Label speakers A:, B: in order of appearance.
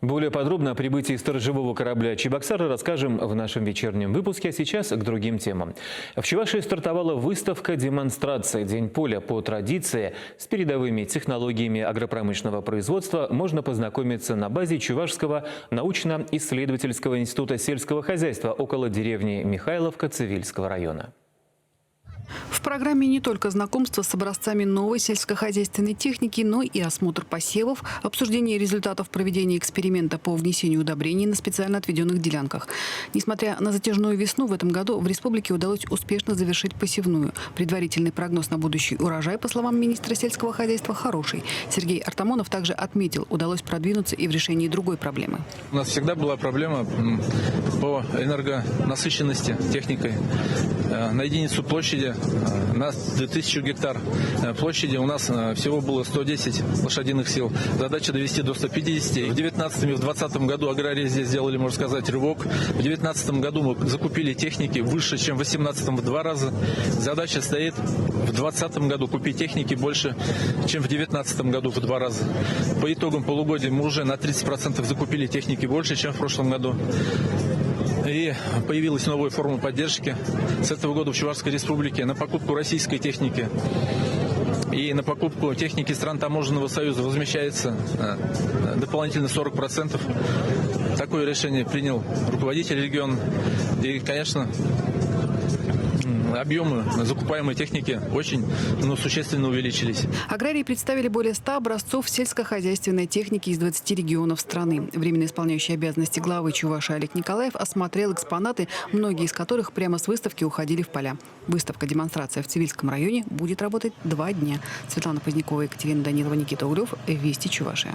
A: Более подробно о прибытии сторожевого корабля «Чебоксары» расскажем в нашем вечернем выпуске, а сейчас к другим темам. В Чувашии стартовала выставка-демонстрация «День поля». По традиции с передовыми технологиями агропромышленного производства можно познакомиться на базе Чувашского научно-исследовательского института сельского хозяйства около деревни Михайловка Цивильского района.
B: В программе не только знакомство с образцами новой сельскохозяйственной техники, но и осмотр посевов, обсуждение результатов проведения эксперимента по внесению удобрений на специально отведенных делянках. Несмотря на затяжную весну, в этом году в республике удалось успешно завершить посевную. Предварительный прогноз на будущий урожай, по словам министра сельского хозяйства, хороший. Сергей Артамонов также отметил, удалось продвинуться и в решении другой проблемы.
C: У нас всегда была проблема по энергонасыщенности техникой. На единицу площади на 2000 гектар площади у нас всего было 110 лошадиных сил. Задача довести до 150. В 2019 и в 2020 году аграрии здесь сделали, можно сказать, рывок. В 2019 году мы закупили техники выше, чем в 2018 в 2 раза. Задача стоит в 2020 году купить техники больше, чем в 2019 году в 2 раза. По итогам полугодия мы уже на 30% закупили техники больше, чем в прошлом году. И появилась новая форма поддержки. С этого года в Чувашской республике на покупку российской техники и на покупку техники стран Таможенного союза возмещается дополнительно 40%. Такое решение принял руководитель региона. И, конечно, объемы закупаемой техники очень существенно увеличились.
B: Аграрии представили более 100 образцов сельскохозяйственной техники из 20 регионов страны. Временно исполняющий обязанности главы Чувашии Олег Николаев осмотрел экспонаты, многие из которых прямо с выставки уходили в поля. Выставка-демонстрация в Цивильском районе будет работать 2 дня. Светлана Позднякова, Екатерина Данилова, Никита Углев. Вести Чувашия.